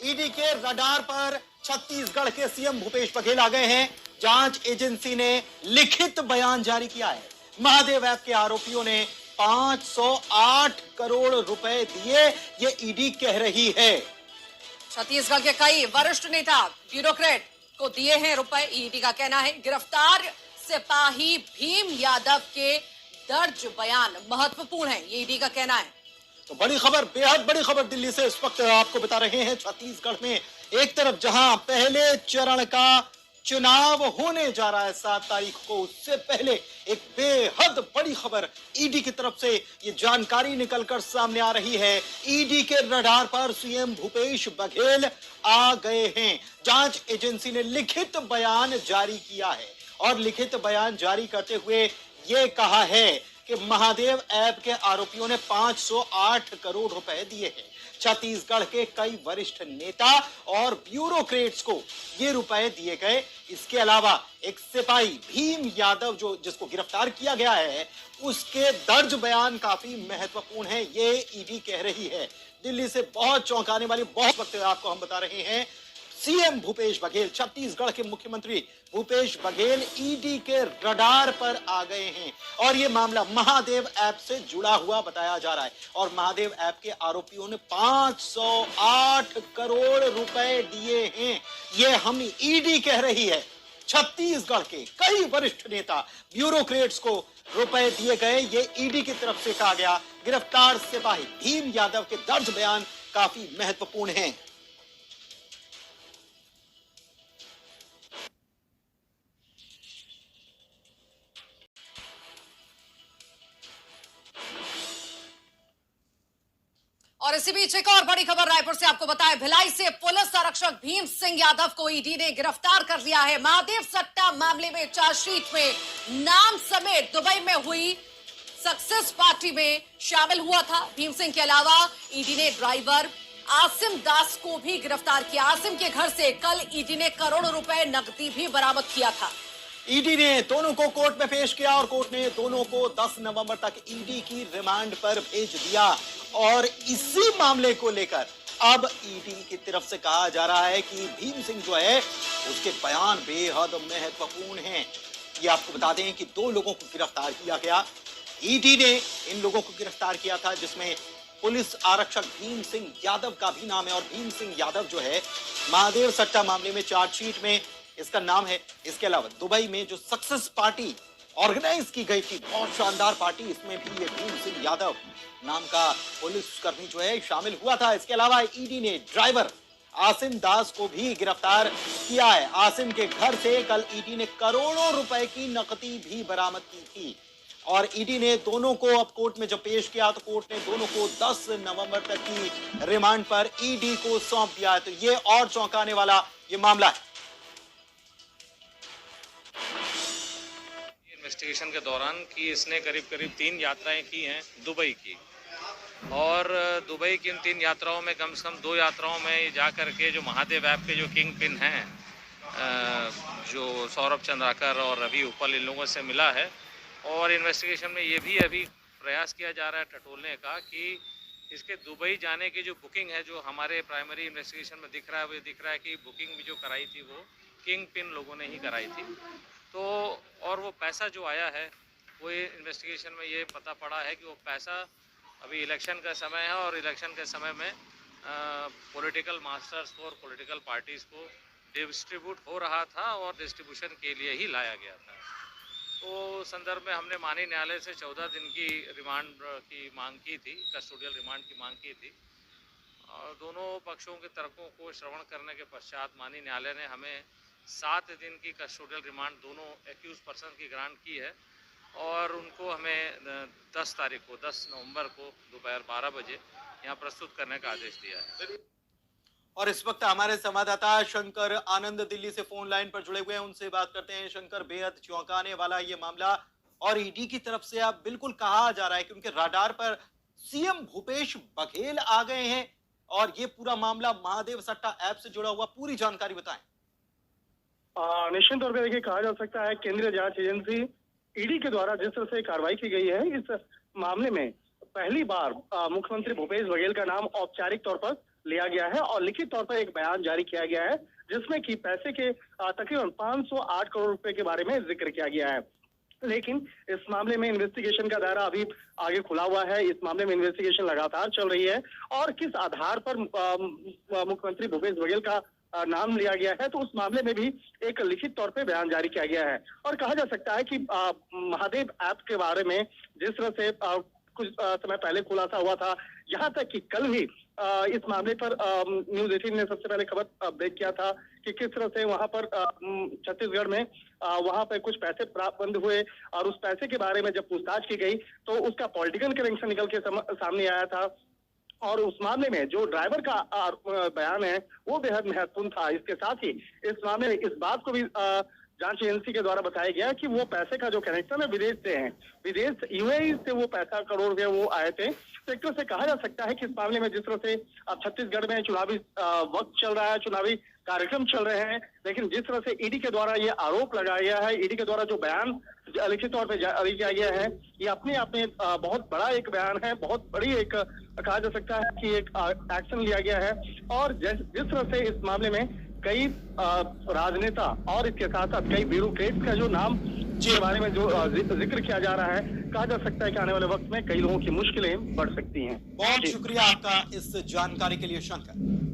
ED के radar पर छत्तीसगढ़ के सीएम भूपेश बघेल आ गए हैं। जांच एजेंसी ने लिखित बयान जारी किया है। महादेव ऐप के आरोपियों ने 508 करोड़ रुपए दिए, ये ईडी कह रही है। छत्तीसगढ़ के कई वरिष्ठ नेता ब्यूरोक्रेट को दिए हैं रुपए। ईडी का कहना है गिरफ्तार सिपाही भीम यादव के दर्ज बयान महत्वपूर्ण है, ये ईडी का कहना है। तो बड़ी खबर, बेहद बड़ी खबर दिल्ली से इस वक्त आपको बता रहे हैं। छत्तीसगढ़ में एक तरफ जहां पहले चरण का चुनाव होने जा रहा है 7 तारीख को, उससे पहले एक बेहद बड़ी खबर ईडी की तरफ से ये जानकारी निकलकर सामने आ रही है। ईडी के रडार पर सीएम भूपेश बघेल आ गए हैं। जांच एजेंसी ने लिखित बयान जारी किया है और लिखित बयान जारी करते हुए ये कहा है कि महादेव ऐप के आरोपियों ने 508 करोड़ रुपए दिए हैं। छत्तीसगढ़ के कई वरिष्ठ नेता और ब्यूरोक्रेट्स को ये रुपए दिए गए। इसके अलावा एक सिपाही भीम यादव जिसको गिरफ्तार किया गया है, उसके दर्ज बयान काफी महत्वपूर्ण है, ये ईडी कह रही है। दिल्ली से बहुत चौंकाने वाली बहुत वक्त आपको हम बता रहे हैं। सीएम भूपेश बघेल, छत्तीसगढ़ के मुख्यमंत्री भूपेश बघेल ईडी के रडार पर आ गए हैं और यह मामला महादेव ऐप से जुड़ा हुआ बताया जा रहा है। और महादेव ऐप के आरोपियों ने 508 करोड़ रुपए दिए हैं, ये हम ईडी कह रही है। छत्तीसगढ़ के कई वरिष्ठ नेता ब्यूरोक्रेट्स को रुपए दिए गए, ये ईडी की तरफ से कहा गया। गिरफ्तार सिपाही भीम यादव के दर्ज बयान काफी महत्वपूर्ण हैं। और इसी बीच एक और बड़ी खबर रायपुर से आपको बताएं। भिलाई से पुलिस आरक्षक भीम सिंह यादव को ईडी ने गिरफ्तार कर लिया है। महादेव सट्टा मामले में चार्जशीट में नाम समेत दुबई में हुई सक्सेस पार्टी में शामिल हुआ था। भीम सिंह के अलावा ईडी ने ड्राइवर आसिम दास को भी गिरफ्तार किया। आसिम के घर से कल ईडी ने करोड़ों रुपए नकदी भी बरामद किया था। ईडी ने दोनों को कोर्ट में पेश किया और कोर्ट ने दोनों को 10 नवंबर तक ईडी की रिमांड पर भेज दिया। और इसी मामले को लेकर अब ईडी की तरफ से कहा जा रहा है कि भीम सिंह जो है उसके बयान बेहद महत्वपूर्ण हैं। ये आपको बता दें कि 2 लोगों को गिरफ्तार किया गया। ईडी ने इन लोगों को गिरफ्तार किया था, जिसमें पुलिस आरक्षक भीम सिंह यादव का भी नाम है। और भीम सिंह यादव जो है महादेव सट्टा मामले में चार्जशीट में इसका नाम है। इसके अलावा दुबई में जो सक्सेस पार्टी ऑर्गेनाइज की गई थी, बहुत शानदार पार्टी, इसमें भी ये भीम सिंह यादव नाम का पुलिसकर्मी जो है शामिल हुआ था। इसके अलावा ईडी ने ड्राइवर आसिम दास को भी गिरफ्तार किया है। आसिम के घर से कल ईडी ने करोड़ों रुपए की नकदी भी बरामद की थी। और ईडी ने दोनों को अब कोर्ट में जब पेश किया तो कोर्ट ने दोनों को 10 नवंबर तक की रिमांड पर ईडी को सौंप दिया है। तो ये और चौंकाने वाला ये मामला है। इन्वेस्टिगेशन के दौरान कि इसने करीब 3 यात्राएं की हैं दुबई की, और दुबई की इन 3 यात्राओं में कम से कम 2 यात्राओं में जा करके जो महादेव ऐप के जो किंग पिन हैं, जो सौरभ चंद्राकर और रवि उपल, इन लोगों से मिला है। और इन्वेस्टिगेशन में ये भी अभी प्रयास किया जा रहा है टटोलने का कि इसके दुबई जाने की जो बुकिंग है, जो हमारे प्राइमरी इन्वेस्टिगेशन में दिख रहा है, वो दिख रहा है कि बुकिंग भी जो कराई थी वो किंग पिन लोगों ने ही कराई थी। तो और वो पैसा जो आया है, वो इन्वेस्टिगेशन में ये पता पड़ा है कि वो पैसा अभी इलेक्शन का समय है और इलेक्शन के समय में पॉलिटिकल मास्टर्स को और पॉलिटिकल पार्टीज़ को डिस्ट्रीब्यूट हो रहा था और डिस्ट्रीब्यूशन के लिए ही लाया गया था। तो संदर्भ में हमने माननीय न्यायालय से 14 दिन की रिमांड की मांग की थी, कस्टोडियल रिमांड की मांग की थी। और दोनों पक्षों के तर्कों को श्रवण करने के पश्चात माननीय न्यायालय ने हमें 7 दिन की कस्टोडियल रिमांड दोनों एक्यूज पर्सन की ग्रांट की है। और उनको हमें 10 तारीख को, 10 नवंबर को दोपहर 12 बजे यहाँ प्रस्तुत करने का आदेश दिया है। और इस वक्त हमारे संवाददाता शंकर आनंद दिल्ली से फोन लाइन पर जुड़े हुए हैं, उनसे बात करते हैं। शंकर, बेहद चौंकाने वाला ये मामला और ईडी की तरफ से अब बिल्कुल कहा जा रहा है कि उनके रडार पर सीएम भूपेश बघेल आ गए हैं और ये पूरा मामला महादेव सट्टा ऐप से जुड़ा हुआ, पूरी जानकारी बताएं। निश्चित तौर पर देखिए कहा जा सकता है केंद्रीय जांच एजेंसी ईडी के द्वारा जिस तरह से कार्रवाई की गई है, इस मामले में पहली बार मुख्यमंत्री भूपेश बघेल का नाम औपचारिक तौर पर लिया गया है और लिखित तौर पर एक बयान जारी किया गया है जिसमें कि पैसे के तकरीबन 508 करोड़ रुपए के बारे में जिक्र किया गया है। लेकिन इस मामले में इन्वेस्टिगेशन का दायरा अभी आगे खुला हुआ है। इस मामले में इन्वेस्टिगेशन लगातार चल रही है और किस आधार पर मुख्यमंत्री भूपेश बघेल का नाम लिया गया है, तो उस मामले में भी एक लिखित तौर पे बयान जारी किया गया है। और कहा जा सकता है कि महादेव ऐप के बारे में जिस तरह से कुछ समय पहले खुलासा हुआ था, यहाँ तक कि कल ही इस मामले पर न्यूज 18 ने सबसे पहले खबर ब्रेक किया था कि किस तरह से वहां पर छत्तीसगढ़ में वहां पर कुछ पैसे प्राप्त हुए और उस पैसे के बारे में जब पूछताछ की गई तो उसका पॉलिटिकल कनेक्शन निकल के सामने आया था। और उस मामले में जो ड्राइवर का बयान है वो बेहद महत्वपूर्ण था। इसके साथ ही इस मामले में इस बात को भी जांच एजेंसी के द्वारा बताया गया कि वो पैसे का जो कनेक्शन है विदेश से है, विदेश यूएई से वो पैसा करोड़ रुपए वो आए थे। तो एक तरह से कहा जा सकता है कि इस मामले में जिस तरह से अब छत्तीसगढ़ में चुनावी वक्त चल रहा है, चुनावी कार्यक्रम चल रहे हैं, लेकिन जिस तरह से ईडी के द्वारा ये आरोप लगाया गया है, ईडी के द्वारा जो बयान लिखित तौर पर जारी किया गया है, ये अपने आप में बहुत बड़ा एक बयान है, बहुत बड़ी एक कहा जा सकता है कि एक एक्शन लिया गया है। और जिस तरह से इस मामले में कई राजनेता और इसके साथ साथ कई ब्यूरोक्रेट्स का जो नाम के बारे में जो जिक्र किया जा रहा है, कहा जा सकता है कि आने वाले वक्त में कई लोगों की मुश्किलें बढ़ सकती हैं। बहुत शुक्रिया आपका इस जानकारी के लिए शंकर।